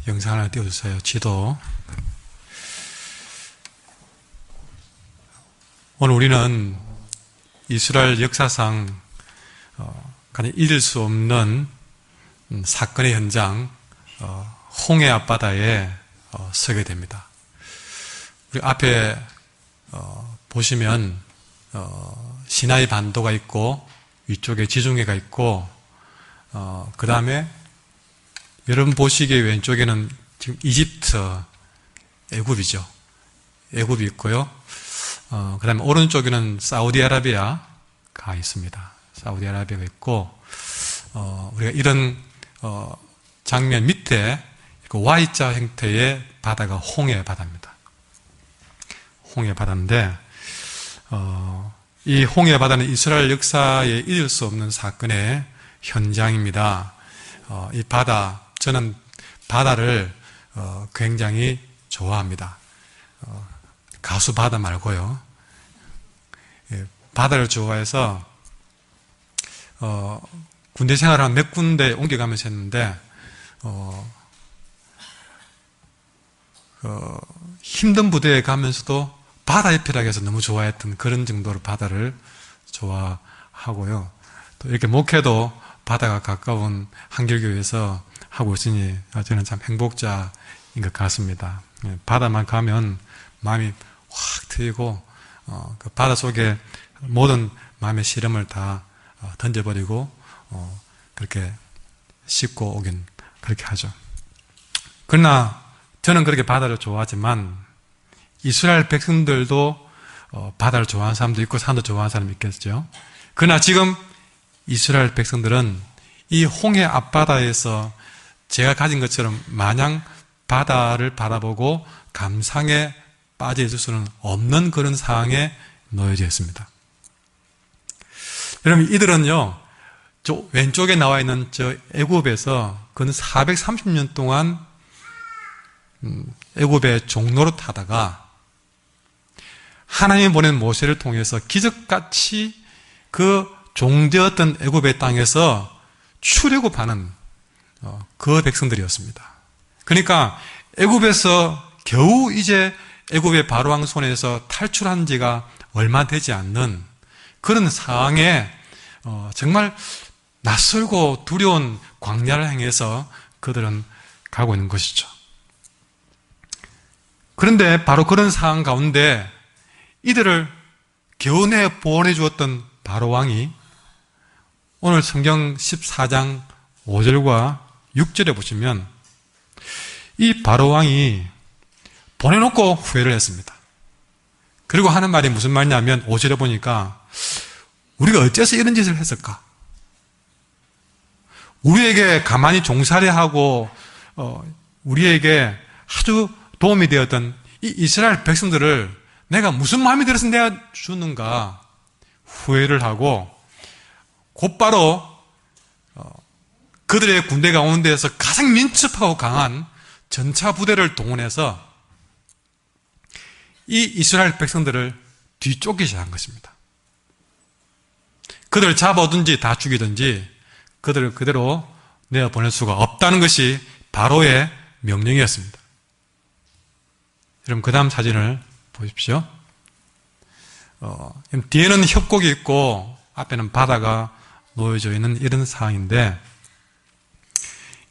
영상 하나 띄워주세요. 지도. 오늘 우리는 이스라엘 역사상 가장 잊을 수 없는 사건의 현장, 홍해 앞바다에 서게 됩니다. 우리 앞에 보시면 시나이 반도가 있고 위쪽에 지중해가 있고 그 다음에 여러분 보시기에 왼쪽에는 지금 이집트, 애굽이죠. 애굽이 있고요. 그 다음에 오른쪽에는 사우디아라비아가 있습니다. 사우디아라비아가 있고 우리가 이런 장면 밑에 Y자 형태의 바다가 홍해 바다입니다. 홍해 바다인데 이 홍해 바다는 이스라엘 역사에 잊을 수 없는 사건의 현장입니다. 이 바다, 저는 바다를 굉장히 좋아합니다. 가수 바다 말고요. 바다를 좋아해서 군대 생활을 한 몇 군데 옮겨가면서 했는데 힘든 부대에 가면서도 바다 옆이라고 해서 너무 좋아했던 그런 정도로 바다를 좋아하고요. 또 이렇게 목회도 바다가 가까운 한길교회에서 하고 있으니 저는 참 행복자인 것 같습니다. 바다만 가면 마음이 확 트이고 그 바다 속에 모든 마음의 시름을 다 던져버리고 그렇게 씻고 오긴 그렇게 하죠. 그러나 저는 그렇게 바다를 좋아하지만 이스라엘 백성들도 바다를 좋아하는 사람도 있고 산도 좋아하는 사람이 있겠죠. 그러나 지금 이스라엘 백성들은 이 홍해 앞바다에서 제가 가진 것처럼 마냥 바다를 바라보고 감상에 빠져 있을 수는 없는 그런 상황에 놓여져 있습니다. 여러분, 이들은요, 저 왼쪽에 나와 있는 저 애굽에서 근 430년 동안 애굽의 종로로 타다가 하나님이 보낸 모세를 통해서 기적같이 그 종되었던 애굽의 땅에서 출애굽하는 그 백성들이었습니다. 그러니까 애굽에서 겨우 이제 애굽의 바로왕 손에서 탈출한 지가 얼마 되지 않는 그런 상황에 정말 낯설고 두려운 광야를 향해서 그들은 가고 있는 것이죠. 그런데 바로 그런 상황 가운데 이들을 겨우내 보내주었던 바로왕이 오늘 성경 14장 5절과 6절에 보시면 이 바로왕이 보내놓고 후회를 했습니다. 그리고 하는 말이 무슨 말이냐면 5절에 보니까 우리가 어째서 이런 짓을 했을까? 우리에게 가만히 종살이하고 우리에게 아주 도움이 되었던 이 이스라엘 백성들을 내가 무슨 마음이 들어서 내가 주는가 후회를 하고 곧바로 그들의 군대 가운데에서 가장 민첩하고 강한 전차 부대를 동원해서 이 이스라엘 백성들을 뒤쫓기 시작한 것입니다. 그들을 잡아오든지 다 죽이든지 그들을 그대로 내어보낼 수가 없다는 것이 바로의 명령이었습니다. 여러분, 그 다음 사진을 보십시오. 뒤에는 협곡이 있고 앞에는 바다가 놓여져 있는 이런 상황인데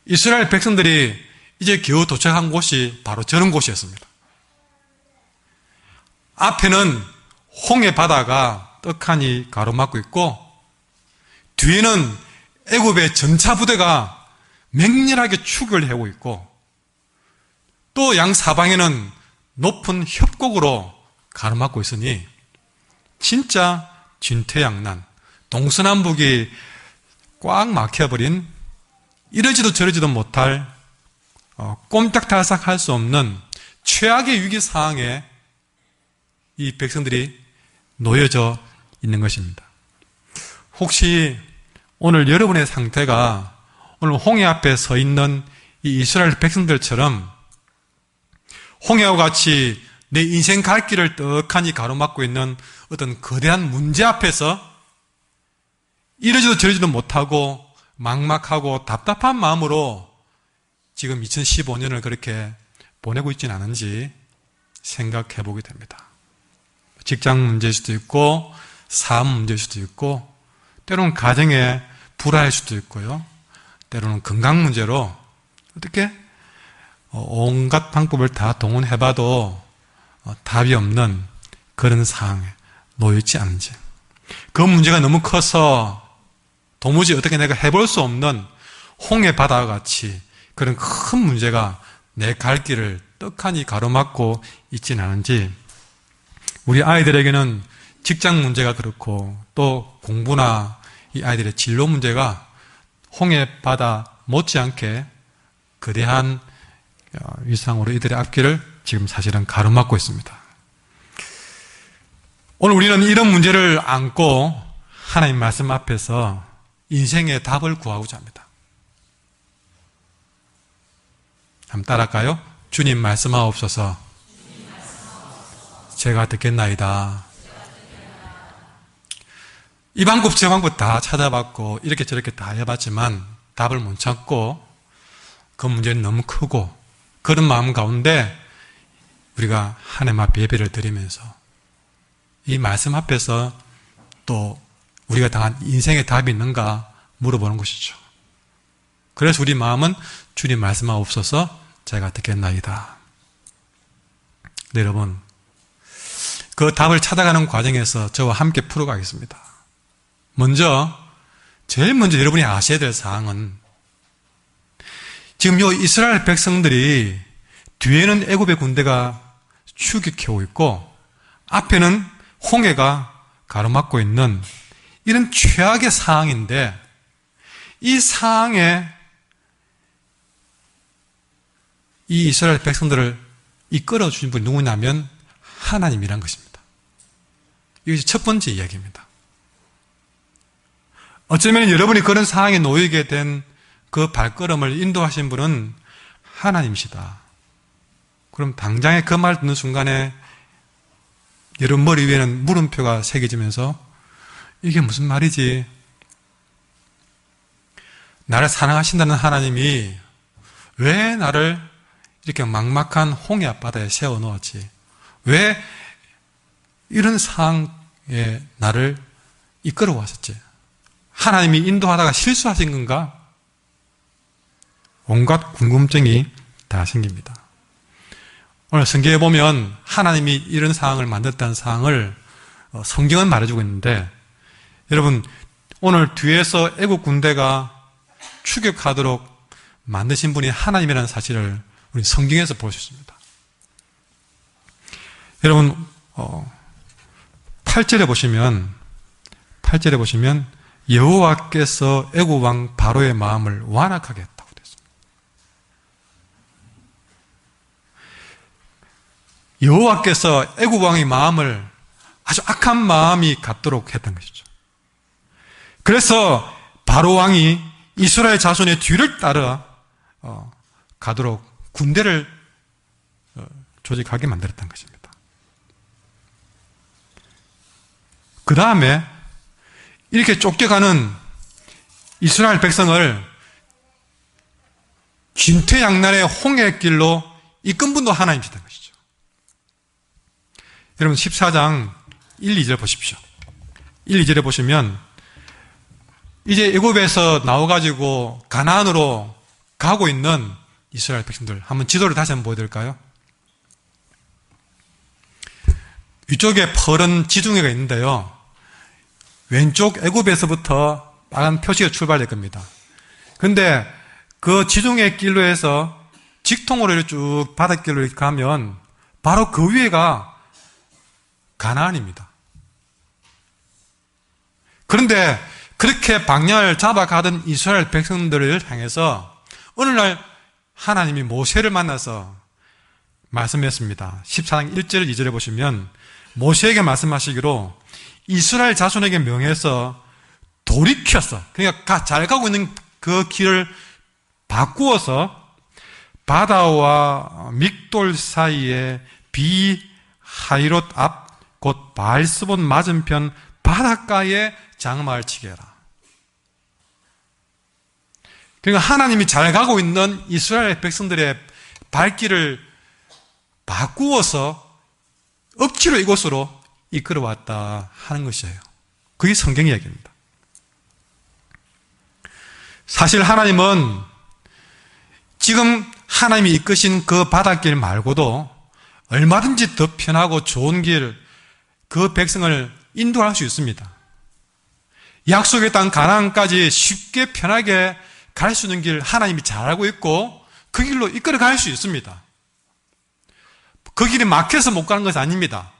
이스라엘 백성들이 이제 겨우 도착한 곳이 바로 저런 곳이었습니다. 앞에는 홍해 바다가 떡하니 가로막고 있고 뒤에는 애굽의 전차 부대가 맹렬하게 추격을 해오고 있고 또 양사방에는 높은 협곡으로 가로막고 있으니 진짜 진퇴양난, 동서남북이 꽉 막혀버린 이러지도 저러지도 못할 꼼짝달싹 할 수 없는 최악의 위기 상황에 이 백성들이 놓여져 있는 것입니다. 혹시 오늘 여러분의 상태가 오늘 홍해 앞에 서 있는 이 이스라엘 백성들처럼 홍해와 같이 내 인생 갈 길을 떡하니 가로막고 있는 어떤 거대한 문제 앞에서 이러지도 저러지도 못하고 막막하고 답답한 마음으로 지금 2015년을 그렇게 보내고 있지는 않은지 생각해 보게 됩니다. 직장 문제일 수도 있고 사업 문제일 수도 있고 때로는 가정의 불화일 수도 있고요. 때로는 건강 문제로 어떻게 온갖 방법을 다 동원해봐도 답이 없는 그런 상황에 놓여있지 않은지, 그 문제가 너무 커서 도무지 어떻게 내가 해볼 수 없는 홍해 바다와 같이 그런 큰 문제가 내 갈 길을 떡하니 가로막고 있지는 않은지, 우리 아이들에게는 직장 문제가 그렇고 또 공부나 이 아이들의 진로 문제가 홍해 바다 못지않게 거대한 위상으로 이들의 앞길을 지금 사실은 가로막고 있습니다. 오늘 우리는 이런 문제를 안고 하나님 말씀 앞에서 인생의 답을 구하고자 합니다. 한번 따라할까요? 주님 말씀하옵소서. 제가 듣겠나이다. 이 방법 저 방법 다 찾아봤고 이렇게 저렇게 다 해봤지만 답을 못 찾고 그 문제는 너무 크고, 그런 마음 가운데 우리가 하나님 앞에 예배를 드리면서 이 말씀 앞에서 또 우리가 당한 인생의 답이 있는가 물어보는 것이죠. 그래서 우리 마음은 주님 말씀하옵소서 제가 듣겠나이다. 네, 여러분, 그 답을 찾아가는 과정에서 저와 함께 풀어가겠습니다. 제일 먼저 여러분이 아셔야 될 사항은, 지금 이 이스라엘 백성들이 뒤에는 애굽의 군대가 추격해오고 있고 앞에는 홍해가 가로막고 있는 이런 최악의 상황인데, 이 상황에 이 이스라엘 백성들을 이끌어 주신 분이 누구냐면 하나님이란 것입니다. 이것이 첫 번째 이야기입니다. 어쩌면 여러분이 그런 상황에 놓이게 된 그 발걸음을 인도하신 분은 하나님이시다. 그럼 당장에 그 말 듣는 순간에 여러분 머리 위에는 물음표가 새겨지면서 이게 무슨 말이지? 나를 사랑하신다는 하나님이 왜 나를 이렇게 막막한 홍해 앞바다에 세워놓았지? 왜 이런 상황에 나를 이끌어 왔었지? 하나님이 인도하다가 실수하신 건가? 온갖 궁금증이 다 생깁니다. 오늘 성경에 보면 하나님이 이런 상황을 만들었다는 상황을 성경은 말해주고 있는데, 여러분 오늘 뒤에서 애국 군대가 추격하도록 만드신 분이 하나님이라는 사실을 우리 성경에서 볼 수 있습니다. 여러분 8절에 보시면 여호와께서 애국 왕 바로의 마음을 완악하게 했다고 되어 있습니다. 여호와께서 애국 왕의 마음을 아주 악한 마음이 갖도록 했던 것이죠. 그래서 바로 왕이 이스라엘 자손의 뒤를 따라 가도록 군대를 조직하게 만들었던 것입니다. 그 다음에 이렇게 쫓겨가는 이스라엘 백성을 진퇴양난의 홍해길로 이끈 분도 하나님이시던 것이죠. 여러분 14장 1, 2절 보십시오. 1, 2절에 보시면 이제 애굽에서 나와가지고 가나안으로 가고 있는 이스라엘 백성들, 한번 지도를 다시 한번 보여드릴까요? 위쪽에 푸른 지중해가 있는데요, 왼쪽 애굽에서부터 빨간 표시가 출발될 겁니다. 근데 그 지중해 길로 해서 직통으로 쭉 바닷길로 이렇게 가면 바로 그 위에가 가나안입니다. 그런데 그렇게 방향을 잡아가던 이스라엘 백성들을 향해서 어느 날 하나님이 모세를 만나서 말씀했습니다. 14장 1절 2절에 보시면 모세에게 말씀하시기로 이스라엘 자손에게 명해서 돌이켰어. 그러니까 잘 가고 있는 그 길을 바꾸어서 바다와 믹돌 사이에 비하이롯 앞 곧 바알스본 맞은편 바닷가에 장막을 치게 해라. 그러니까 하나님이 잘 가고 있는 이스라엘 백성들의 발길을 바꾸어서 억지로 이곳으로 이끌어왔다 하는 것이에요. 그게 성경 이야기입니다. 사실 하나님은 지금 하나님이 이끄신 그 바닷길 말고도 얼마든지 더 편하고 좋은 길, 그 백성을 인도할 수 있습니다. 약속의 땅 가나안까지 쉽게 편하게 갈 수 있는 길 하나님이 잘 알고 있고 그 길로 이끌어 갈 수 있습니다. 그 길이 막혀서 못 가는 것이 아닙니다.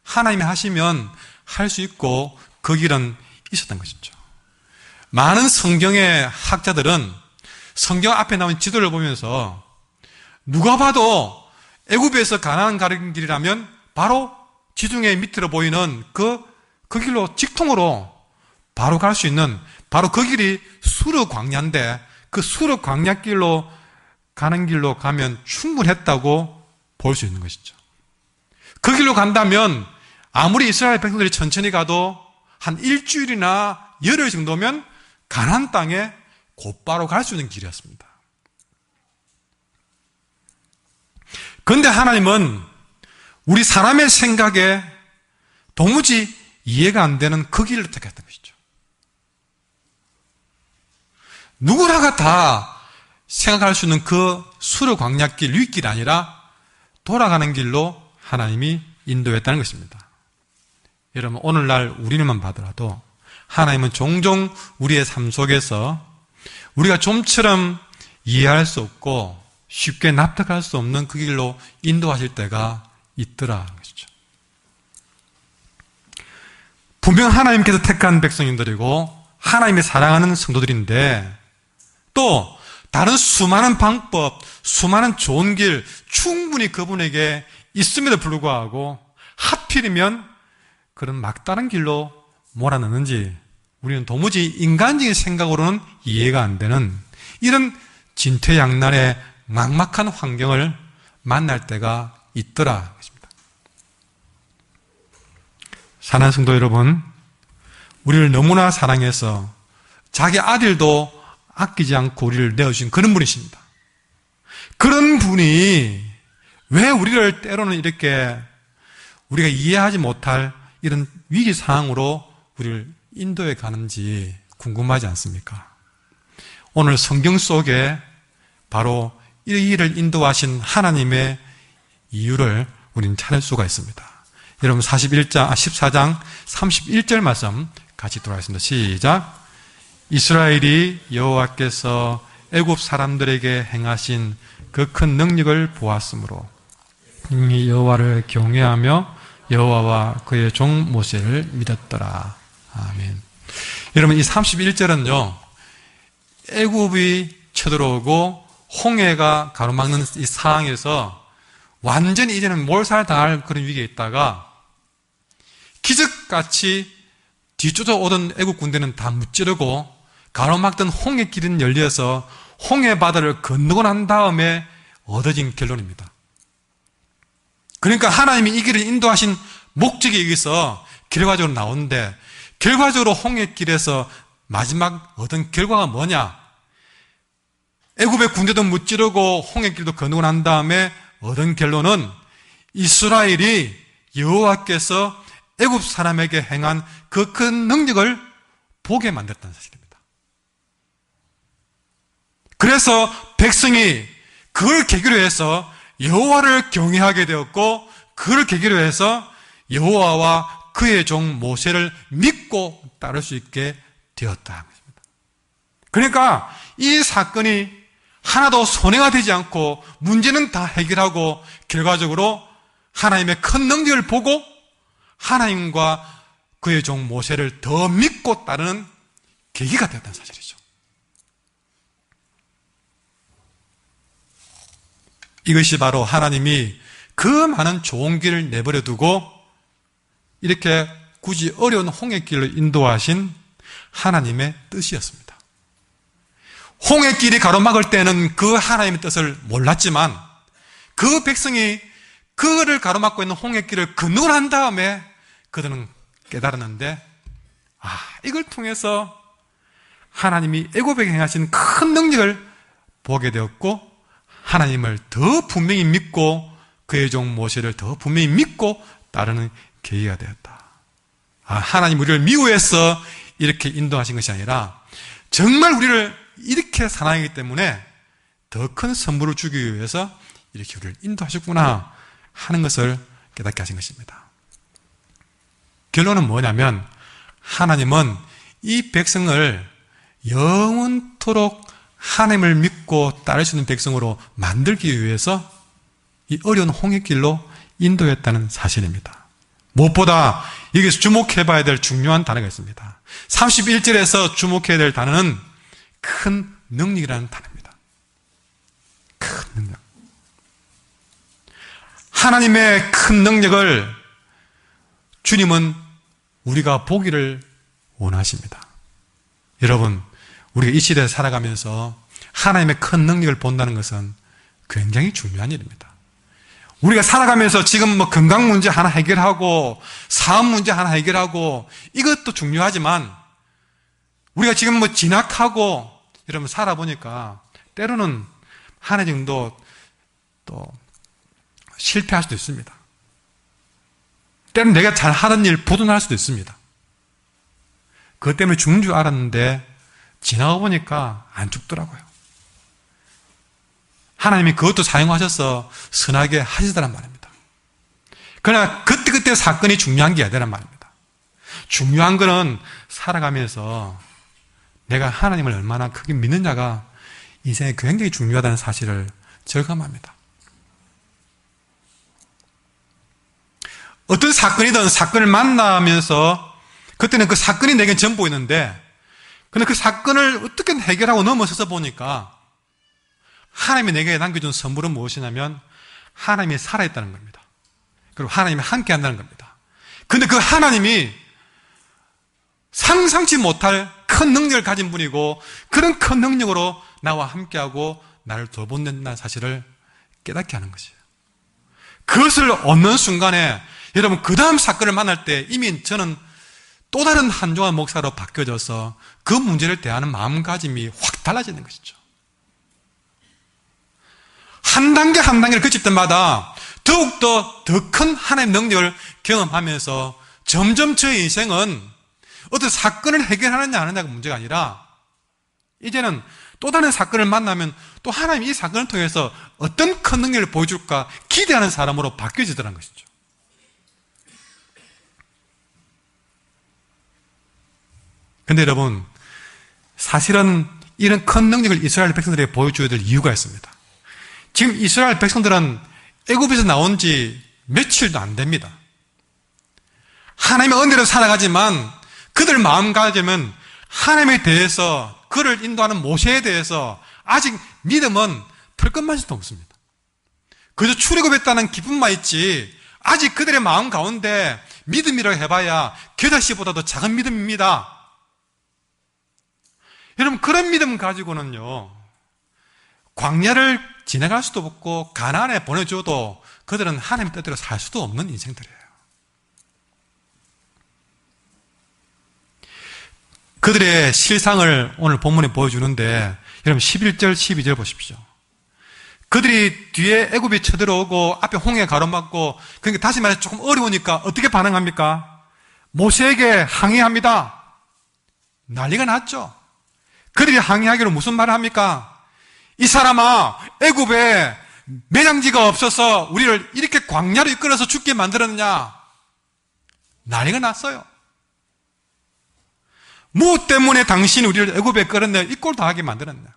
하나님이 하시면 할 수 있고 그 길은 있었던 것이죠. 많은 성경의 학자들은 성경 앞에 나온 지도를 보면서 누가 봐도 애굽에서 가나안 가는 길이라면 바로 지중해 밑으로 보이는 그 길로 직통으로 바로 갈 수 있는 바로 그 길이 수르 광야인데 그 수르 광야길로 가는 길로 가면 충분했다고 볼 수 있는 것이죠. 그 길로 간다면 아무리 이스라엘 백성들이 천천히 가도 한 일주일이나 열흘 정도면 가나안 땅에 곧바로 갈 수 있는 길이었습니다. 그런데 하나님은 우리 사람의 생각에 도무지 이해가 안 되는 그 길을 택했던 것이죠. 누구나가 다 생각할 수 있는 그 수르 광야길, 윗길이 아니라 돌아가는 길로 하나님이 인도했다는 것입니다. 여러분, 오늘날 우리만 봐더라도 하나님은 종종 우리의 삶 속에서 우리가 좀처럼 이해할 수 없고 쉽게 납득할 수 없는 그 길로 인도하실 때가 있더라. 것이죠. 분명 하나님께서 택한 백성인들이고 하나님이 사랑하는 성도들인데 또 다른 수많은 방법, 수많은 좋은 길 충분히 그분에게 있음에도 불구하고 하필이면 그런 막다른 길로 몰아넣는지 우리는 도무지 인간적인 생각으로는 이해가 안 되는 이런 진퇴양난의 막막한 환경을 만날 때가 있더라. 사랑하는 성도 여러분, 우리를 너무나 사랑해서 자기 아들도 아끼지 않고 우리를 내어주신 그런 분이십니다. 그런 분이 왜 우리를 때로는 이렇게 우리가 이해하지 못할 이런 위기 상황으로 우리를 인도해 가는지 궁금하지 않습니까? 오늘 성경 속에 바로 이 일을 인도하신 하나님의 이유를 우리는 찾을 수가 있습니다. 여러분 14장 31절 말씀 같이 돌아가겠습니다. 시작. 이스라엘이 여호와께서 애굽 사람들에게 행하신 그 큰 능력을 보았으므로 이 여호와를 경외하며 여호와와 그의 종 모세를 믿었더라. 아멘. 여러분 이 31절은요 애굽이 쳐들어오고 홍해가 가로막는 이 상황에서 완전히 이제는 몰살당할 그런 위기에 있다가 기적같이 뒤쫓아오던 애국 군대는 다 무찌르고 가로막던 홍해길은 열려서 홍해 바다를 건너고 난 다음에 얻어진 결론입니다. 그러니까 하나님이 이 길을 인도하신 목적이 여기서 결과적으로 나오는데 결과적으로 홍해길에서 마지막 얻은 결과가 뭐냐? 애굽의 군대도 무찌르고 홍해길도 건너고 난 다음에 얻은 결론은 이스라엘이 여호와께서 애굽 사람에게 행한 그 큰 능력을 보게 만들었다는 사실입니다. 그래서 백성이 그걸 계기로 해서 여호와를 경외하게 되었고 그걸 계기로 해서 여호와와 그의 종 모세를 믿고 따를 수 있게 되었다. 그러니까 이 사건이 하나도 손해가 되지 않고 문제는 다 해결하고 결과적으로 하나님의 큰 능력을 보고 하나님과 그의 종 모세를 더 믿고 따르는 계기가 되었다는 사실이죠. 이것이 바로 하나님이 그 많은 좋은 길을 내버려 두고 이렇게 굳이 어려운 홍해길을 인도하신 하나님의 뜻이었습니다. 홍해길이 가로막을 때는 그 하나님의 뜻을 몰랐지만 그 백성이 그를 가로막고 있는 홍해길을 건너고 난 다음에 그들은 깨달았는데 이걸 통해서 하나님이 애굽에게 행하신 큰 능력을 보게 되었고 하나님을 더 분명히 믿고 그의 종 모세를 더 분명히 믿고 따르는 계기가 되었다. 하나님 우리를 미워해서 이렇게 인도하신 것이 아니라 정말 우리를 이렇게 사랑하기 때문에 더 큰 선물을 주기 위해서 이렇게 우리를 인도하셨구나 하는 것을 깨닫게 하신 것입니다. 결론은 뭐냐면 하나님은 이 백성을 영원토록 하나님을 믿고 따를 수 있는 백성으로 만들기 위해서 이 어려운 홍해길로 인도했다는 사실입니다. 무엇보다 여기서 주목해봐야 될 중요한 단어가 있습니다. 31절에서 주목해야 될 단어는 큰 능력이라는 단어입니다. 큰 능력. 하나님의 큰 능력을 주님은 우리가 보기를 원하십니다. 여러분, 우리가 이 시대에 살아가면서 하나님의 큰 능력을 본다는 것은 굉장히 중요한 일입니다. 우리가 살아가면서 지금 건강 문제 하나 해결하고 사업 문제 하나 해결하고 이것도 중요하지만 우리가 지금 진학하고 여러분 살아보니까 때로는 한 해 정도 또 실패할 수도 있습니다. 때로는 내가 잘하던 일 부도날 수도 있습니다. 그것 때문에 죽는 줄 알았는데 지나가 보니까 안 죽더라고요. 하나님이 그것도 사용하셔서 선하게 하시더란 말입니다. 그러나 그때그때 사건이 중요한 게 아니란 말입니다. 중요한 거는 살아가면서 내가 하나님을 얼마나 크게 믿느냐가 인생에 굉장히 중요하다는 사실을 절감합니다. 어떤 사건이든 사건을 만나면서 그때는 그 사건이 내겐 전부였는데 근데 그 사건을 어떻게 해결하고 넘어서서 보니까 하나님이 내게 남겨준 선물은 무엇이냐면 하나님이 살아있다는 겁니다. 그리고 하나님이 함께 한다는 겁니다. 근데 그 하나님이 상상치 못할 큰 능력을 가진 분이고 그런 큰 능력으로 나와 함께하고 나를 돌본다는 사실을 깨닫게 하는 것이에요. 그것을 얻는 순간에 여러분 그 다음 사건을 만날 때 이미 저는 또 다른 한종환 목사로 바뀌어져서 그 문제를 대하는 마음가짐이 확 달라지는 것이죠. 한 단계 한 단계를 거칠 때마다 더욱더 더 큰 하나님의 능력을 경험하면서 점점 저의 인생은 어떤 사건을 해결하느냐 안 하느냐가 문제가 아니라 이제는 또 다른 사건을 만나면 또 하나님이 이 사건을 통해서 어떤 큰 능력을 보여줄까 기대하는 사람으로 바뀌어지더라는 것이죠. 근데 여러분 사실은 이런 큰 능력을 이스라엘 백성들에게 보여줘야 될 이유가 있습니다. 지금 이스라엘 백성들은 애굽에서 나온 지 며칠도 안 됩니다. 하나님의 은혜로 살아가지만 그들 마음가짐은 하나님에 대해서 그를 인도하는 모세에 대해서 아직 믿음은 털끝만치도 없습니다. 그저 출애굽했다는 기쁨만 있지 아직 그들의 마음 가운데 믿음이라고 해봐야 겨자씨보다도 작은 믿음입니다. 여러분 그런 믿음 가지고는요 광야를 지나갈 수도 없고 가나안에 보내줘도 그들은 하나님 뜻대로 살 수도 없는 인생들이에요. 그들의 실상을 오늘 본문에 보여주는데 여러분 11절 12절 보십시오. 그들이 뒤에 애굽이 쳐들어오고 앞에 홍해 가로막고 그러니까 다시 말해서 조금 어려우니까 어떻게 반응합니까? 모세에게 항의합니다. 난리가 났죠. 그들이 항의하기로 무슨 말을 합니까? 이 사람아 애굽에 매장지가 없어서 우리를 이렇게 광야로 이끌어서 죽게 만들었느냐? 난리가 났어요. 무엇 때문에 당신이 우리를 애굽에 끌어내 이 꼴 다 하게 만들었냐?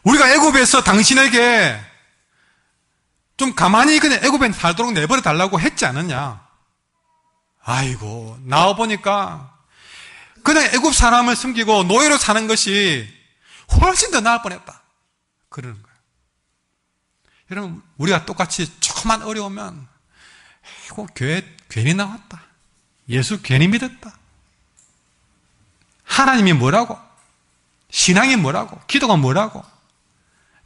우리가 애굽에서 당신에게 좀 가만히 그냥 애굽에 살도록 내버려 달라고 했지 않느냐? 아이고 나와보니까 그냥 애굽 사람을 숨기고 노예로 사는 것이 훨씬 더 나을 뻔했다. 그러는 거예요. 여러분 우리가 똑같이 조금만 어려우면 아이고 교회 괜히 나왔다. 예수 괜히 믿었다. 하나님이 뭐라고? 신앙이 뭐라고? 기도가 뭐라고?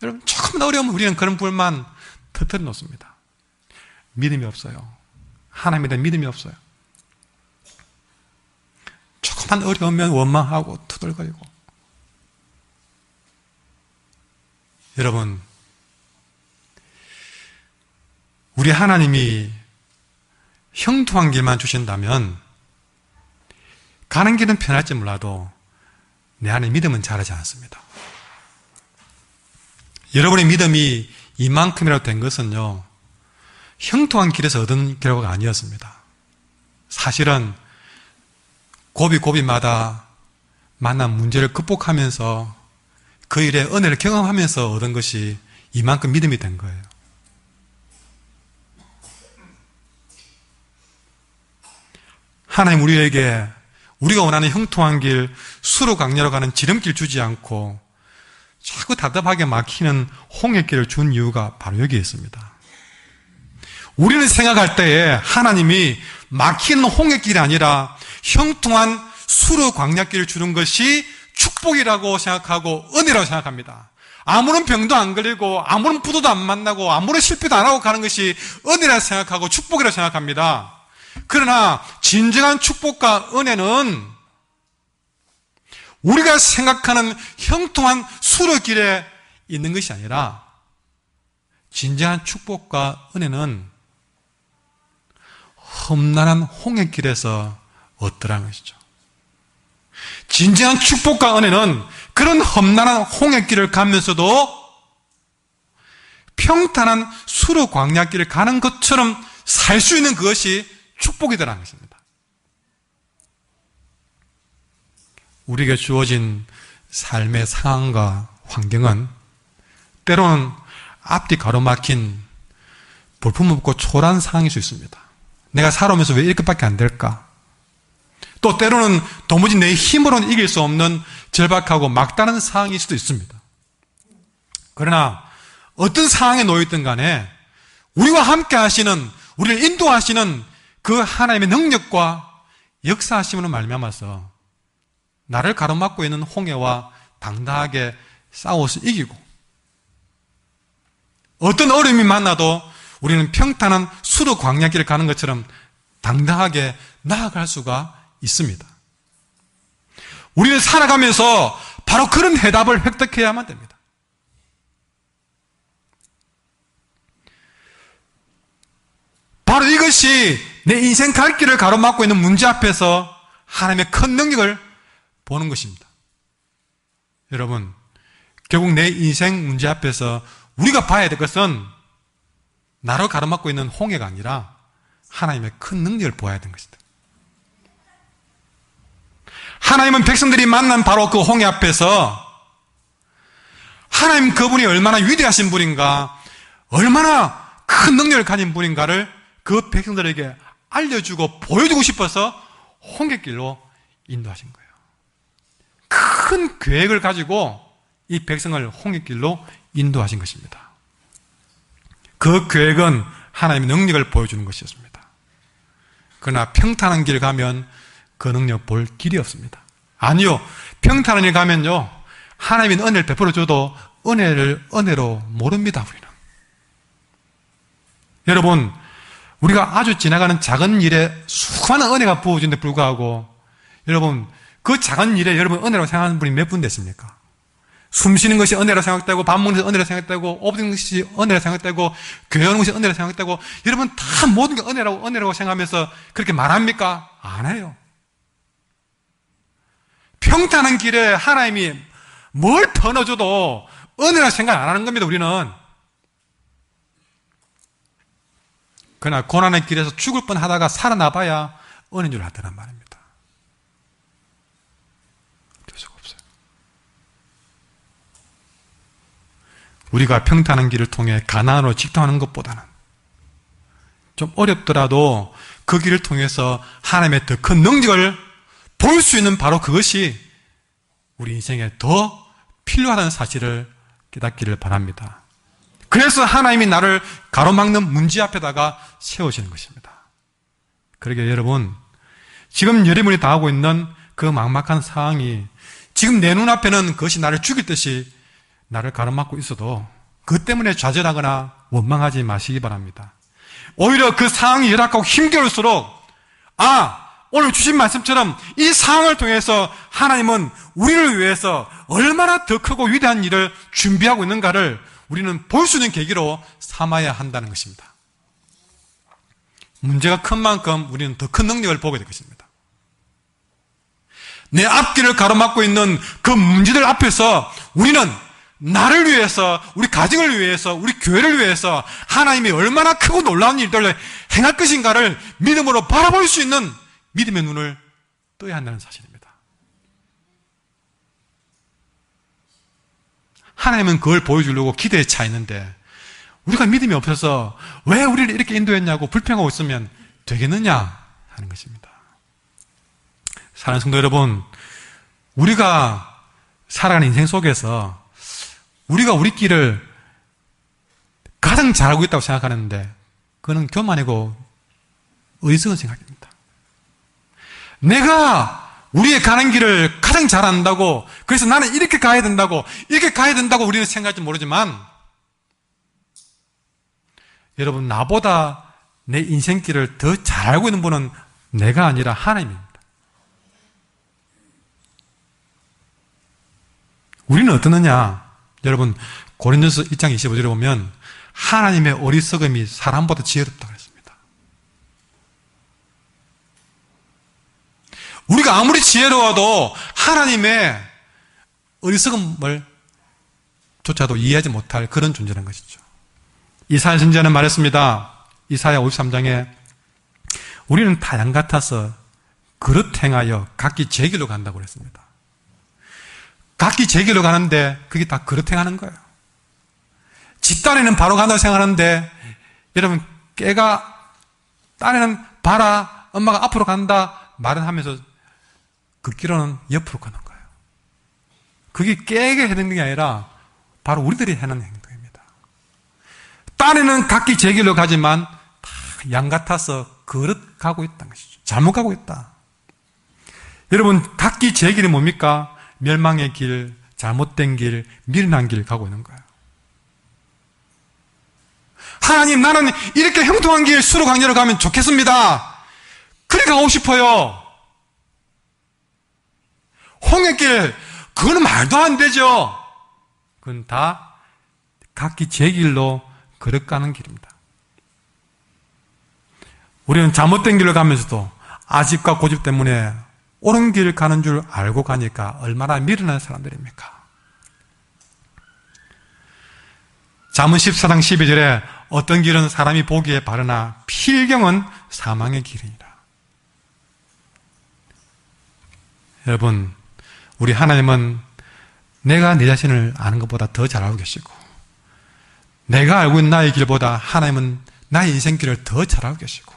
여러분 조금만 어려우면 우리는 그런 불만 터뜨려 놓습니다. 믿음이 없어요. 하나님에 대한 믿음이 없어요. 조금만 어려우면 원망하고 투덜거리고. 여러분, 우리 하나님이 형통한 길만 주신다면 가는 길은 편할지 몰라도 내 안에 믿음은 자라지 않습니다. 여러분의 믿음이 이만큼이라도 된 것은요, 형통한 길에서 얻은 결과가 아니었습니다. 사실은 고비고비마다 만난 문제를 극복하면서 그 일에 은혜를 경험하면서 얻은 것이 이만큼 믿음이 된 거예요. 하나님 우리에게 우리가 원하는 형통한 길, 수로 강렬로 가는 지름길 주지 않고 자꾸 답답하게 막히는 홍해길을 준 이유가 바로 여기에 있습니다. 우리는 생각할 때에 하나님이 막히는 홍해길이 아니라 형통한 수로 광야길을 주는 것이 축복이라고 생각하고 은혜라고 생각합니다. 아무런 병도 안 걸리고 아무런 부도도 안 만나고 아무런 실패도 안 하고 가는 것이 은혜라고 생각하고 축복이라고 생각합니다. 그러나 진정한 축복과 은혜는 우리가 생각하는 형통한 수로길에 있는 것이 아니라 진정한 축복과 은혜는 험난한 홍해길에서 얻더라는 것이죠. 진정한 축복과 은혜는 그런 험난한 홍해길을 가면서도 평탄한 수로 광야길을 가는 것처럼 살 수 있는 그것이 축복이더라는 것입니다. 우리에게 주어진 삶의 상황과 환경은 때로는 앞뒤 가로막힌 볼품없고 초라한 상황일 수 있습니다. 내가 살아오면서 왜 이렇게밖에 안 될까? 또 때로는 도무지 내 힘으로는 이길 수 없는 절박하고 막다른 상황일 수도 있습니다. 그러나 어떤 상황에 놓여있든 간에 우리와 함께 하시는, 우리를 인도하시는 그 하나님의 능력과 역사하심으로 말미암아서 나를 가로막고 있는 홍해와 당당하게 싸워서 이기고, 어떤 어려움이 만나도 우리는 평탄한 수로 광야길을 가는 것처럼 당당하게 나아갈 수가 있습니다. 우리는 살아가면서 바로 그런 해답을 획득해야만 됩니다. 바로 이것이 내 인생 갈 길을 가로막고 있는 문제 앞에서 하나님의 큰 능력을 보는 것입니다. 여러분, 결국 내 인생 문제 앞에서 우리가 봐야 될 것은 나를 가로막고 있는 홍해가 아니라 하나님의 큰 능력을 보아야 되는 것이다. 하나님은 백성들이 만난 바로 그 홍해 앞에서 하나님 그분이 얼마나 위대하신 분인가, 얼마나 큰 능력을 가진 분인가를 그 백성들에게 알려주고 보여주고 싶어서 홍해길로 인도하신 거예요. 큰 계획을 가지고 이 백성을 홍해길로 인도하신 것입니다. 그 계획은 하나님의 능력을 보여주는 것이었습니다. 그러나 평탄한 길을 가면 그 능력 볼 길이 없습니다. 아니요, 평탄한 길 가면요, 하나님이 은혜를 베풀어줘도 은혜를 은혜로 모릅니다. 우리는. 여러분, 우리가 아주 지나가는 작은 일에 수많은 은혜가 부어진데 불구하고, 여러분, 그 작은 일에 여러분 은혜라고 생각하는 분이 몇 분 됐습니까? 숨 쉬는 것이 은혜라고 생각되고, 밥 먹는 것이 은혜라고 생각되고, 옷 입는 것이 은혜라고 생각되고, 교회 오는 것이 은혜라고 생각되고, 여러분 다 모든 게 은혜라고 생각하면서 그렇게 말합니까? 안 해요. 평탄한 길에 하나님이 뭘 퍼넣어줘도 은혜라고 생각 안 하는 겁니다, 우리는. 그러나 고난의 길에서 죽을 뻔 하다가 살아나봐야 은혜인 줄 알더란 말입니다. 어쩔 수가 없어요. 우리가 평탄한 길을 통해 가나안으로 직통하는 것보다는 좀 어렵더라도 그 길을 통해서 하나님의 더 큰 능력을 볼 수 있는 바로 그것이 우리 인생에 더 필요하다는 사실을 깨닫기를 바랍니다. 그래서 하나님이 나를 가로막는 문제 앞에다가 세우시는 것입니다. 그러게 여러분, 지금 여러분이 당하고 있는 그 막막한 상황이 지금 내 눈앞에는 그것이 나를 죽일 듯이 나를 가로막고 있어도 그 때문에 좌절하거나 원망하지 마시기 바랍니다. 오히려 그 상황이 열악하고 힘겨울수록 오늘 주신 말씀처럼 이 상황을 통해서 하나님은 우리를 위해서 얼마나 더 크고 위대한 일을 준비하고 있는가를 우리는 볼 수 있는 계기로 삼아야 한다는 것입니다. 문제가 큰 만큼 우리는 더 큰 능력을 보게 될 것입니다. 내 앞길을 가로막고 있는 그 문제들 앞에서 우리는 나를 위해서, 우리 가정을 위해서, 우리 교회를 위해서 하나님이 얼마나 크고 놀라운 일들을 행할 것인가를 믿음으로 바라볼 수 있는 믿음의 눈을 떠야 한다는 사실입니다. 하나님은 그걸 보여주려고 기대에 차 있는데 우리가 믿음이 없어서 왜 우리를 이렇게 인도했냐고 불평하고 있으면 되겠느냐 하는 것입니다. 사랑하는 성도 여러분, 우리가 살아가는 인생 속에서 우리가 우리 길을 가장 잘 알고 있다고 생각하는데 그거는 교만이고 어리석은 생각입니다. 내가 우리의 가는 길을 가장 잘 안다고, 그래서 나는 이렇게 가야 된다고 우리는 생각할지 모르지만, 여러분, 나보다 내 인생길을 더 잘 알고 있는 분은 내가 아니라 하나님입니다. 우리는 어떠느냐? 여러분, 고린도서 1장 25절에 보면 하나님의 어리석음이 사람보다 지혜롭다고 그랬습니다. 우리가 아무리 지혜로워도 하나님의 어리석음을 조차도 이해하지 못할 그런 존재라는 것이죠. 이사야 선지자는 말했습니다. 이사야 53장에 우리는 다 양 같아서 그릇 행하여 각기 제 길로 간다고 그랬습니다. 각기 제 길로 가는데 그게 다 그릇 행하는 거예요. 지 딴에는 바로 간다고 생각하는데, 여러분, 깨가 딴에는 봐라, 엄마가 앞으로 간다 말은 하면서 그 길로는 옆으로 가는 거예요. 그게 깨에게 해는 게 아니라 바로 우리들이 하는 행동입니다. 딴에는 각기 제 길로 가지만 다 양 같아서 그릇 가고 있다는 것이죠. 잘못 가고 있다. 여러분, 각기 제 길이 뭡니까? 멸망의 길, 잘못된 길, 미련한 길 가고 있는 거예요. 하나님, 나는 이렇게 형통한 길 수로강렬로 가면 좋겠습니다. 그래 가고 싶어요. 홍해길, 그거는 말도 안 되죠. 그건 다 각기 제 길로 걸어가는 길입니다. 우리는 잘못된 길을 가면서도 아집과 고집 때문에 옳은 길 가는 줄 알고 가니까 얼마나 미련한 사람들입니까? 잠언 14장 12절에 어떤 길은 사람이 보기에 바르나 필경은 사망의 길이니라. 여러분, 우리 하나님은 내가 내 자신을 아는 것보다 더 잘 알고 계시고, 내가 알고 있는 나의 길보다 하나님은 나의 인생길을 더 잘 알고 계시고,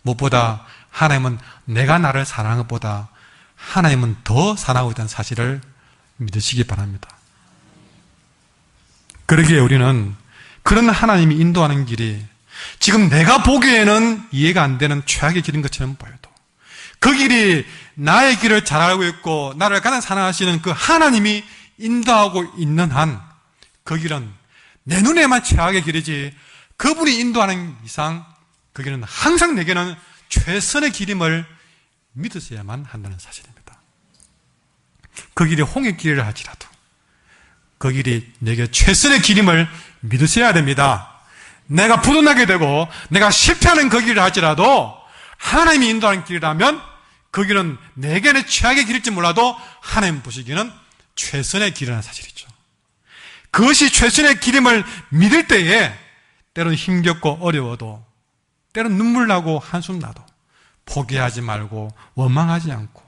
무엇보다 하나님은 내가 나를 사랑하는 것보다 하나님은 더 사랑하고 있다는 사실을 믿으시기 바랍니다. 그러기에 우리는 그런 하나님이 인도하는 길이 지금 내가 보기에는 이해가 안 되는 최악의 길인 것처럼 보여도 그 길이 나의 길을 잘 알고 있고 나를 가장 사랑하시는 그 하나님이 인도하고 있는 한 그 길은 내 눈에만 최악의 길이지 그분이 인도하는 이상 그 길은 항상 내게는 최선의 길임을 믿으셔야만 한다는 사실입니다. 그 길이 홍해 길이라 할지라도 그 길이 내게 최선의 길임을 믿으셔야 됩니다. 내가 부도나게 되고 내가 실패하는 그 길을 할지라도 하나님이 인도하는 길이라면 그 길은 내게는 최악의 길일지 몰라도 하나님 보시기에는 최선의 길이라는 사실이죠. 그것이 최선의 길임을 믿을 때에 때로는 힘겹고 어려워도 때로는 눈물 나고 한숨 나도 포기하지 말고 원망하지 않고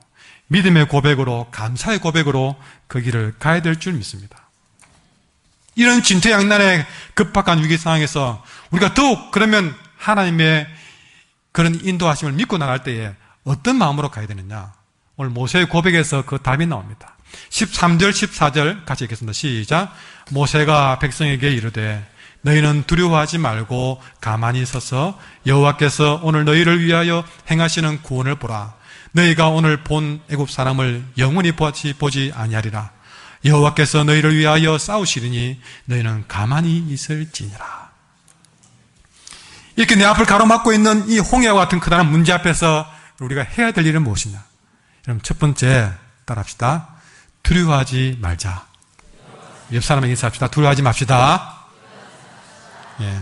믿음의 고백으로 감사의 고백으로 그 길을 가야 될 줄 믿습니다. 이런 진퇴양난의 급박한 위기 상황에서 우리가 더욱 그러면 하나님의 그런 인도하심을 믿고 나갈 때에 어떤 마음으로 가야 되느냐? 오늘 모세의 고백에서 그 답이 나옵니다. 13절 14절 같이 읽겠습니다. 시작. 모세가 백성에게 이르되 너희는 두려워하지 말고 가만히 서서 여호와께서 오늘 너희를 위하여 행하시는 구원을 보라. 너희가 오늘 본 애굽 사람을 영원히 보지 아니하리라. 여호와께서 너희를 위하여 싸우시리니 너희는 가만히 있을지니라. 이렇게 내 앞을 가로막고 있는 이 홍해와 같은 크다란 문제 앞에서 우리가 해야 될 일은 무엇이냐? 여러분, 첫 번째 따라합시다. 두려워하지 말자. 옆 사람에게 인사합시다. 두려워하지 맙시다. 예.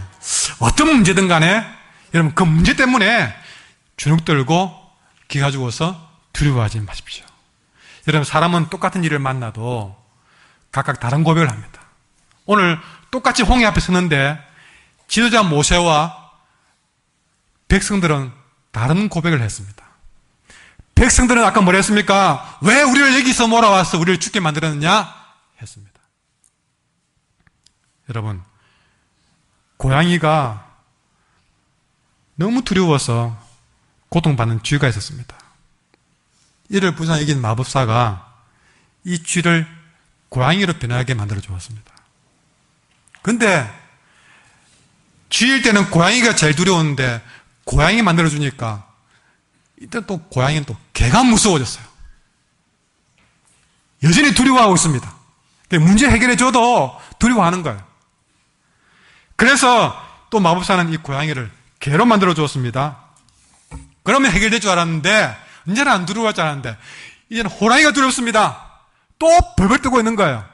어떤 문제든 간에 여러분 그 문제 때문에 주눅 들고 기 가지고서 두려워하지 마십시오. 여러분, 사람은 똑같은 일을 만나도 각각 다른 고백을 합니다. 오늘 똑같이 홍해 앞에 섰는데 지도자 모세와 백성들은 다른 고백을 했습니다. 백성들은 아까 뭐라 했습니까? 왜 우리를 여기서 몰아와서 우리를 죽게 만들었느냐? 했습니다. 여러분, 고양이가 너무 두려워서 고통받는 쥐가 있었습니다. 이를 부산 이긴 마법사가 이 쥐를 고양이로 변하게 만들어 주었습니다. 근데 쥐일 때는 고양이가 제일 두려웠는데 고양이 만들어 주니까 이때 또 고양이는 또 개가 무서워졌어요. 여전히 두려워하고 있습니다. 문제 해결해 줘도 두려워하는 거예요. 그래서 또 마법사는 이 고양이를 개로 만들어 주었습니다. 그러면 해결될 줄 알았는데 이제는 안 두려워할 줄 알았는데 이제는 호랑이가 두렵습니다. 또 벌벌 뜨고 있는 거예요.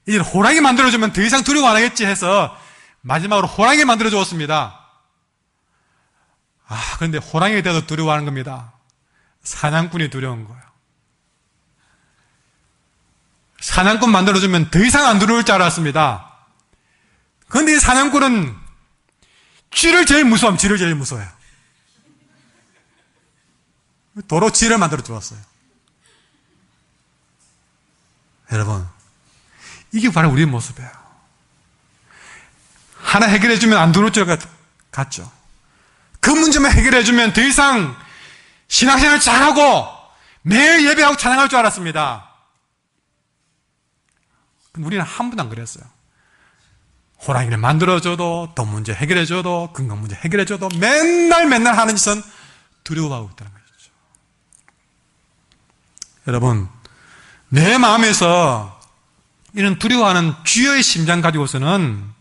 이제 호랑이 만들어주면 더 이상 두려워 안 하겠지 해서 마지막으로 호랑이를 만들어 주었습니다. 그런데 호랑이에 대해서 두려워하는 겁니다. 사냥꾼이 두려운 거예요. 사냥꾼 만들어주면 더 이상 안 두려울 줄 알았습니다. 그런데 이 사냥꾼은 쥐를 제일 무서워하면 쥐를 제일 무서워해요. 도로 쥐를 만들어 주었어요. 여러분, 이게 바로 우리의 모습이에요. 하나 해결해주면 안 두려울 줄 같죠. 그 문제만 해결해주면 더 이상 신앙생활 잘하고 매일 예배하고 찬양할 줄 알았습니다. 우리는 한 번도 안 그랬어요. 호랑이를 만들어줘도, 돈 문제 해결해줘도, 건강 문제 해결해줘도 맨날 하는 짓은 두려워하고 있다는 거죠. 여러분, 내 마음에서 이런 두려워하는 쥐의 심장 가지고서는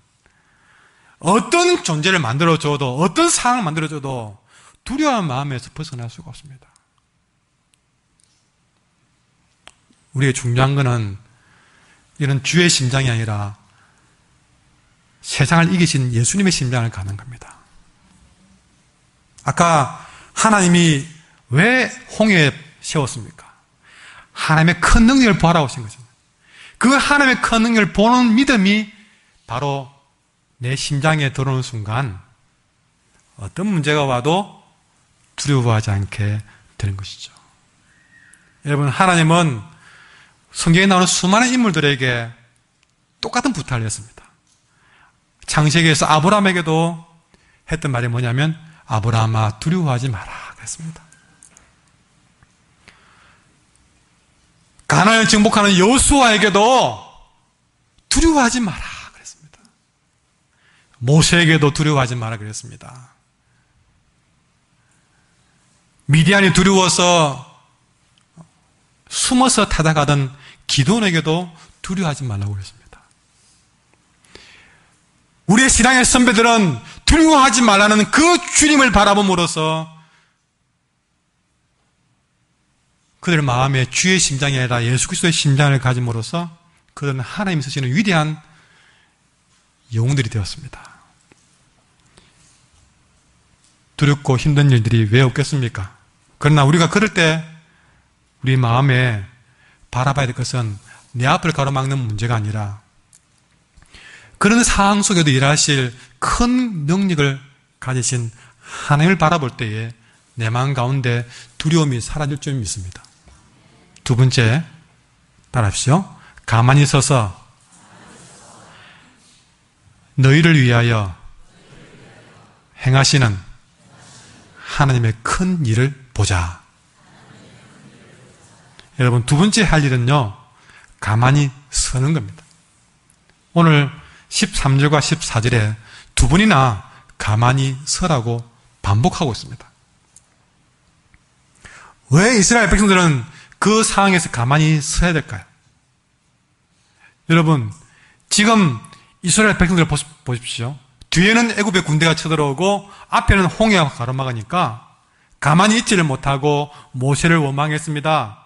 어떤 존재를 만들어줘도, 어떤 상황을 만들어줘도 두려워하는 마음에서 벗어날 수가 없습니다. 우리의 중요한 것은 이런 쥐의 심장이 아니라 세상을 이기신 예수님의 심장을 가는 겁니다. 아까 하나님이 왜 홍해에 세웠습니까? 하나님의 큰 능력을 보아라 오신 거죠. 그 하나님의 큰 능력을 보는 믿음이 바로 내 심장에 들어오는 순간 어떤 문제가 와도 두려워하지 않게 되는 것이죠. 여러분, 하나님은 성경에 나오는 수많은 인물들에게 똑같은 부탁을 했습니다. 창세기에서 아브라함에게도 했던 말이 뭐냐면 아브라함아 두려워하지 마라 그랬습니다. 가나안을 정복하는 여호수아에게도 두려워하지 마라 그랬습니다. 모세에게도 두려워하지 마라 그랬습니다. 미디안이 두려워서 숨어서 타다가던 기드온에게도 두려워하지 말라고 그랬습니다. 우리의 신앙의 선배들은 두려워하지 말라는 그 주님을 바라봄으로써 그들의 마음에 주의 심장이 아니라 예수 그리스도의 심장을 가짐으로써 그들은 하나님이 쓰시는 위대한 영웅들이 되었습니다. 두렵고 힘든 일들이 왜 없겠습니까? 그러나 우리가 그럴 때 우리 마음에 바라봐야 될 것은 내 앞을 가로막는 문제가 아니라 그런 상황 속에도 일하실 큰 능력을 가지신 하나님을 바라볼 때에 내 마음 가운데 두려움이 사라질 줄 믿습니다. 두 번째, 따라합시오. 가만히 서서 너희를 위하여 행하시는 하나님의 큰 일을 보자. 여러분, 두 번째 할 일은요, 가만히 서는 겁니다. 오늘 13절과 14절에 두 번이나 가만히 서라고 반복하고 있습니다. 왜 이스라엘 백성들은 그 상황에서 가만히 서야 될까요? 여러분, 지금 이스라엘 백성들을 보십시오. 뒤에는 애굽의 군대가 쳐들어오고 앞에는 홍해가 가로막으니까 가만히 있지를 못하고 모세를 원망했습니다.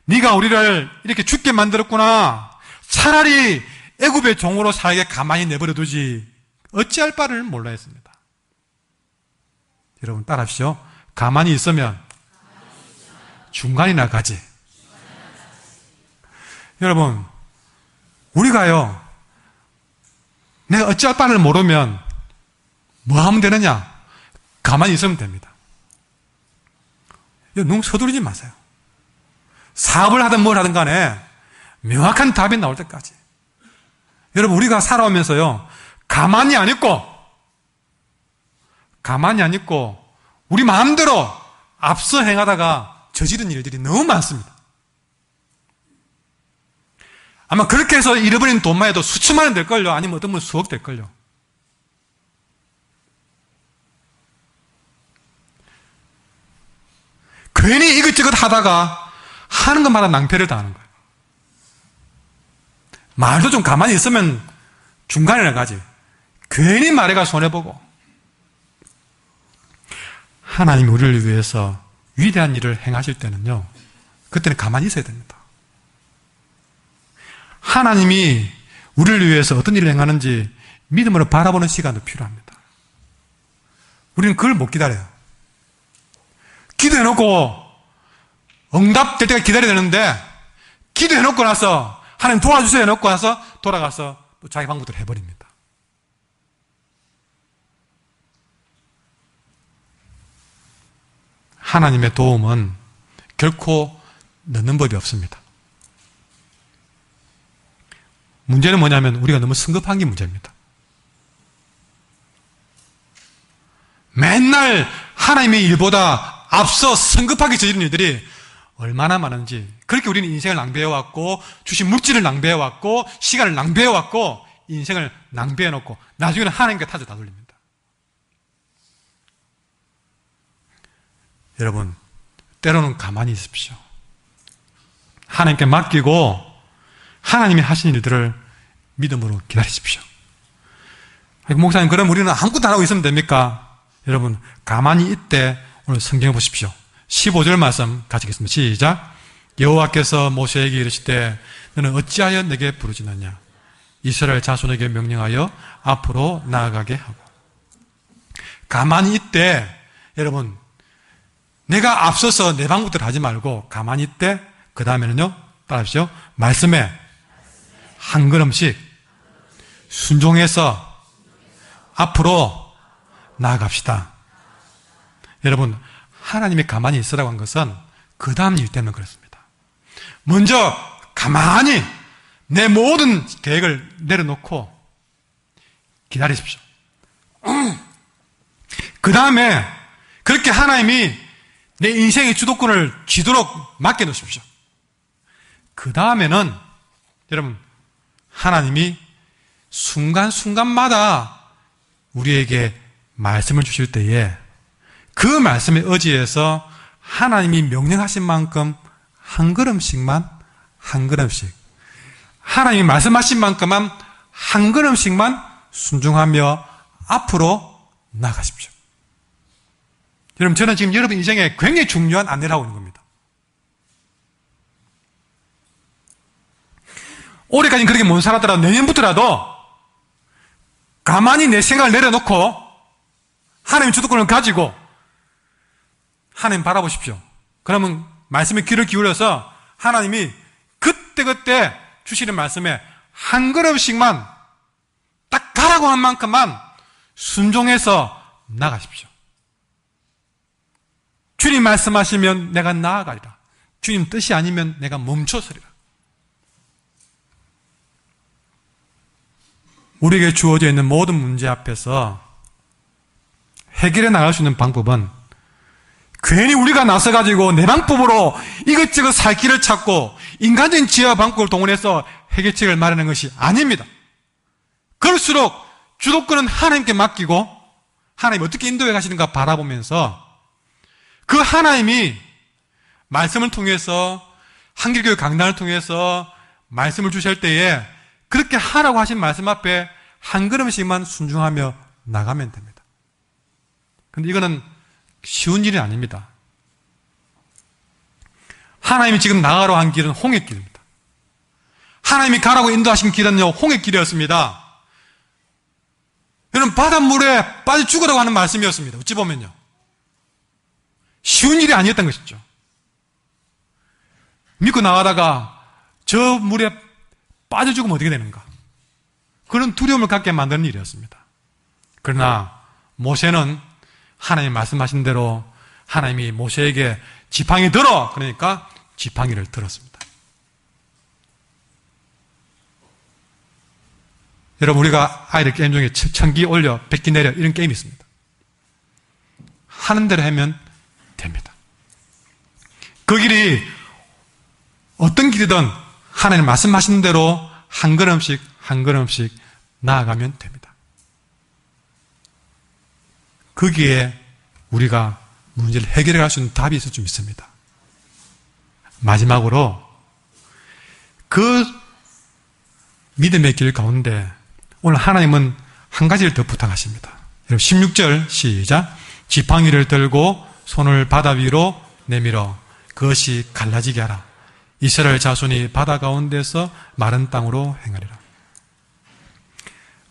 네가 우리를 이렇게 죽게 만들었구나. 차라리 애굽의 종으로 살게 가만히 내버려 두지 어찌할 바를 몰라 했습니다. 여러분 따라하십시오. 가만히 있으면 중간이나 가지. 여러분 우리가요 내가 어찌할 바를 모르면 뭐 하면 되느냐? 가만히 있으면 됩니다. 너무 서두르지 마세요. 사업을 하든 뭘 하든 간에 명확한 답이 나올 때까지. 여러분 우리가 살아오면서요 가만히 안 있고 우리 마음대로 앞서 행하다가 저지른 일들이 너무 많습니다. 아마 그렇게 해서 잃어버린 돈만 해도 수천만 원 될걸요. 아니면 어떤 분은 수억 될걸요. 괜히 이것저것 하다가 하는 것마다 낭패를 당하는 거예요. 말도 좀 가만히 있으면 중간에 가지. 괜히 말해가 손해보고. 하나님이 우리를 위해서 위대한 일을 행하실 때는요, 그때는 가만히 있어야 됩니다. 하나님이 우리를 위해서 어떤 일을 행하는지 믿음으로 바라보는 시간도 필요합니다. 우리는 그걸 못 기다려요. 기도해놓고 응답될 때까지 기다려야 되는데 기도해놓고 나서 하나님 도와주세요 해놓고 나서 돌아가서 또 자기 방법대로 해버립니다. 하나님의 도움은 결코 넣는 법이 없습니다. 문제는 뭐냐면 우리가 너무 성급한 게 문제입니다. 맨날 하나님의 일보다 앞서 성급하게 저지른 일들이 얼마나 많은지, 그렇게 우리는 인생을 낭비해왔고 주신 물질을 낭비해왔고 시간을 낭비해왔고 인생을 낭비해놓고 나중에는 하나님께 탓을 다 돌립니다. 여러분 때로는 가만히 있으십시오. 하나님께 맡기고 하나님이 하신 일들을 믿음으로 기다리십시오. 목사님 그럼 우리는 아무것도 안 하고 있으면 됩니까? 여러분 가만히 있대 오늘 성경을 보십시오. 15절 말씀 같이 읽겠습니다. 시작. 여호와께서 모세에게 이르시되 너는 어찌하여 내게 부르짖느냐? 이스라엘 자손에게 명령하여 앞으로 나아가게 하고. 가만히 있대. 여러분 내가 앞서서 내 방법대로 하지 말고 가만히 있대. 그 다음에는요 따라하십시오. 말씀에 한 걸음씩 순종해서 앞으로 나아갑시다. 여러분 하나님이 가만히 있으라고 한 것은 그 다음 일 때문에 그렇습니다. 먼저 가만히 내 모든 계획을 내려놓고 기다리십시오. 그 다음에 그렇게 하나님이 내 인생의 주도권을 쥐도록 맡겨놓으십시오. 그 다음에는 여러분 하나님이 순간순간마다 우리에게 말씀을 주실 때에 그 말씀에 의지해서 하나님이 명령하신 만큼 한 걸음씩만 하나님이 말씀하신 만큼만 한 걸음씩만 순종하며 앞으로 나가십시오. 여러분 저는 지금 여러분 인생에 굉장히 중요한 안내를 하고 있는 겁니다. 올해까지는 그렇게 못 살았더라도 내년부터라도 가만히 내 생각을 내려놓고 하나님의 주도권을 가지고 하나님 바라보십시오. 그러면 말씀에 귀를 기울여서 하나님이 그때그때 주시는 말씀에 한 걸음씩만 딱 가라고 한 만큼만 순종해서 나가십시오. 주님 말씀하시면 내가 나아가리라. 주님 뜻이 아니면 내가 멈춰서리라. 우리에게 주어져 있는 모든 문제 앞에서 해결해 나갈 수 있는 방법은 괜히 우리가 나서가지고 내 방법으로 이것저것 살 길을 찾고 인간적인 지혜와 방법을 동원해서 해결책을 마련하는 것이 아닙니다. 그럴수록 주도권은 하나님께 맡기고 하나님 어떻게 인도해 가시는가 바라보면서 그 하나님이 말씀을 통해서 한길교회 강단을 통해서 말씀을 주실 때에 그렇게 하라고 하신 말씀 앞에 한 걸음씩만 순종하며 나가면 됩니다. 근데 이거는 쉬운 일이 아닙니다. 하나님이 지금 나가라고 한 길은 홍해길입니다. 하나님이 가라고 인도하신 길은요, 홍해길이었습니다. 여러분, 바닷물에 빠져 죽으라고 하는 말씀이었습니다. 어찌 보면요. 쉬운 일이 아니었던 것이죠. 믿고 나가다가 저 물에 빠져 죽으면 어떻게 되는가? 그런 두려움을 갖게 만드는 일이었습니다. 그러나 모세는 하나님 말씀하신 대로 하나님이 모세에게 지팡이 들어! 그러니까 지팡이를 들었습니다. 여러분, 우리가 아이들 게임 중에 천기 올려, 백기 내려 이런 게임이 있습니다. 하는 대로 하면 됩니다. 그 길이 어떤 길이든 하나님 말씀하신 대로 한 걸음씩 한 걸음씩 나아가면 됩니다. 거기에 우리가 문제를 해결해 갈 수 있는 답이 있을 줄 믿습니다. 마지막으로 그 믿음의 길 가운데 오늘 하나님은 한 가지를 더 부탁하십니다. 여러분 16절 시작. 지팡이를 들고 손을 바다 위로 내밀어 그것이 갈라지게 하라. 이스라엘 자손이 바다 가운데서 마른 땅으로 행하리라.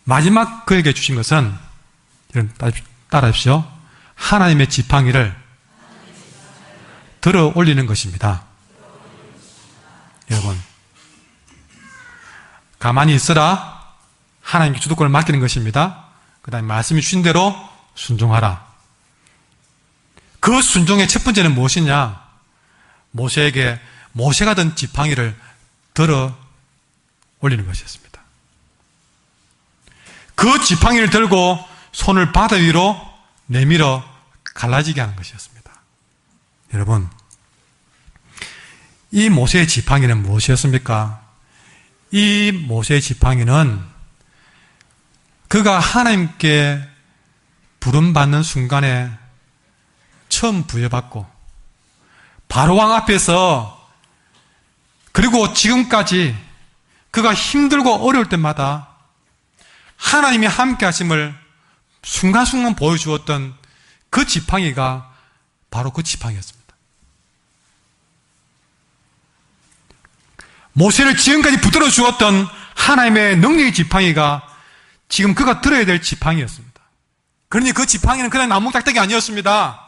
마지막 그에게 주신 것은 여러분 따라하십시오. 하나님의 지팡이를 들어 올리는 것입니다. 여러분, 가만히 있으라. 하나님께 주도권을 맡기는 것입니다. 그 다음에 말씀이 주신 대로 순종하라. 그 순종의 첫 번째는 무엇이냐? 모세에게 모세가 든 지팡이를 들어 올리는 것이었습니다. 그 지팡이를 들고 손을 바다 위로 내밀어 갈라지게 하는 것이었습니다. 여러분, 이 모세의 지팡이는 무엇이었습니까? 이 모세의 지팡이는 그가 하나님께 부름받는 순간에 처음 부여받고 바로왕 앞에서 그리고 지금까지 그가 힘들고 어려울 때마다 하나님이 함께 하심을 순간순간 보여주었던 그 지팡이가 바로 그 지팡이였습니다. 모세를 지금까지 붙들어 주었던 하나님의 능력의 지팡이가 지금 그가 들어야 될 지팡이였습니다. 그러니 그 지팡이는 그냥 나무 짝대기 아니었습니다.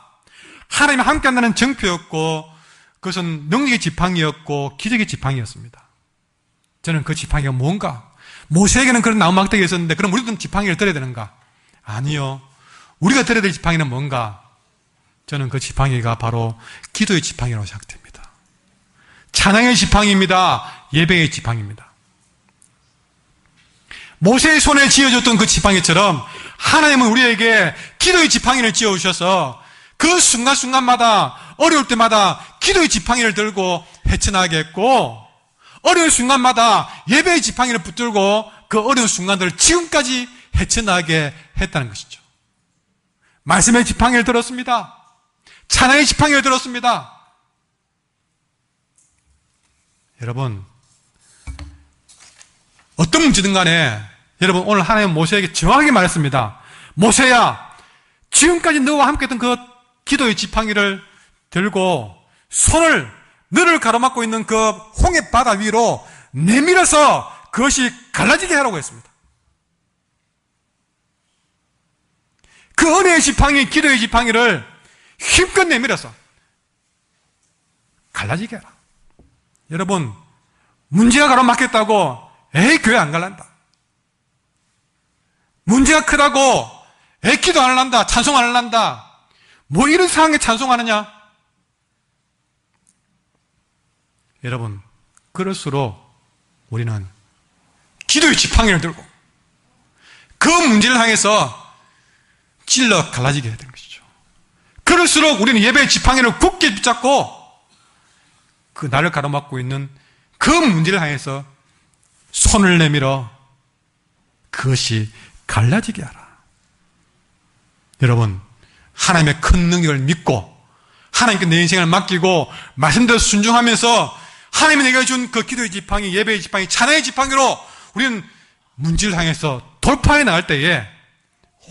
하나님이 함께 한다는 정표였고 그것은 능력의 지팡이였고 기적의 지팡이였습니다. 저는 그 지팡이가 뭔가, 모세에게는 그런 나무 막대기가 있었는데 그럼 우리도 지팡이를 들어야 되는가? 아니요. 우리가 들어야 될 지팡이는 뭔가? 저는 그 지팡이가 바로 기도의 지팡이라고 생각됩니다. 찬양의 지팡이입니다. 예배의 지팡이입니다. 모세의 손에 쥐어줬던 그 지팡이처럼 하나님은 우리에게 기도의 지팡이를 쥐어주셔서 그 순간순간마다 어려울 때마다 기도의 지팡이를 들고 헤쳐나가게 했고 어려운 순간마다 예배의 지팡이를 붙들고 그 어려운 순간들을 지금까지 헤쳐나가게 했다는 것이죠. 말씀의 지팡이를 들었습니다. 찬양의 지팡이를 들었습니다. 여러분, 어떤 문제든 간에 여러분 오늘 하나님은 모세에게 정확하게 말했습니다. 모세야, 지금까지 너와 함께 했던 그 기도의 지팡이를 들고 손을 너를 가로막고 있는 그 홍해 바다 위로 내밀어서 그것이 갈라지게 하라고 했습니다. 그 은혜의 지팡이, 기도의 지팡이를 힘껏 내밀어서 갈라지게 하라. 여러분, 문제가 가로막혔다고 에이 교회 안 갈란다. 문제가 크다고 에이 기도 안 할란다. 찬송 안 할란다. 뭐 이런 상황에 찬송하느냐? 여러분, 그럴수록 우리는 기도의 지팡이를 들고 그 문제를 향해서 찔러 갈라지게 해야 되는 것이죠. 그럴수록 우리는 예배의 지팡이를 굳게 붙잡고 그 나를 가로막고 있는 그 문제를 향해서 손을 내밀어 그것이 갈라지게 하라. 여러분, 하나님의 큰 능력을 믿고 하나님께 내 인생을 맡기고 말씀대로 순종하면서 하나님이 내게 준 그 기도의 지팡이, 예배의 지팡이, 찬양의 지팡이로 우리는 문제를 향해서 돌파해 나갈 때에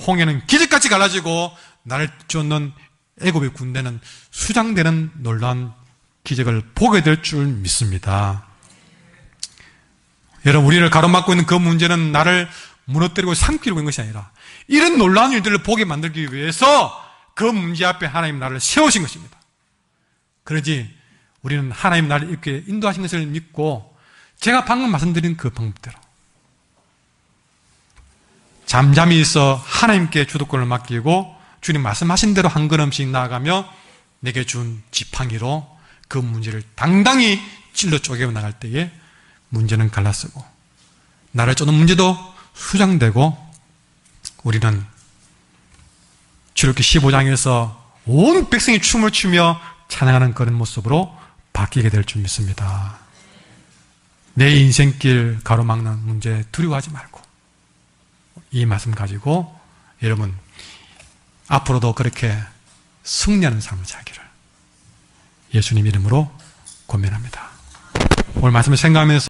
홍해는 기적같이 갈라지고 나를 쫓는 애굽의 군대는 수장되는 놀라운 기적을 보게 될 줄 믿습니다. 여러분, 우리를 가로막고 있는 그 문제는 나를 무너뜨리고 삼키려고 있는 것이 아니라 이런 놀라운 일들을 보게 만들기 위해서 그 문제 앞에 하나님 나를 세우신 것입니다. 그러지 우리는 하나님 나를 이렇게 인도하신 것을 믿고 제가 방금 말씀드린 그 방법대로 잠잠히 있어 하나님께 주도권을 맡기고 주님 말씀하신 대로 한 걸음씩 나아가며 내게 준 지팡이로 그 문제를 당당히 찔러 쪼개어 나갈 때에 문제는 갈라서고 나를 쫓는 문제도 수장되고 우리는 출애굽기 15장에서 온 백성이 춤을 추며 찬양하는 그런 모습으로 바뀌게 될 줄 믿습니다. 내 인생길 가로막는 문제 두려워하지 말고 이 말씀 가지고 여러분 앞으로도 그렇게 승리하는 삶을 살기를 예수님 이름으로 권면합니다. 오늘 말씀을 생각하면서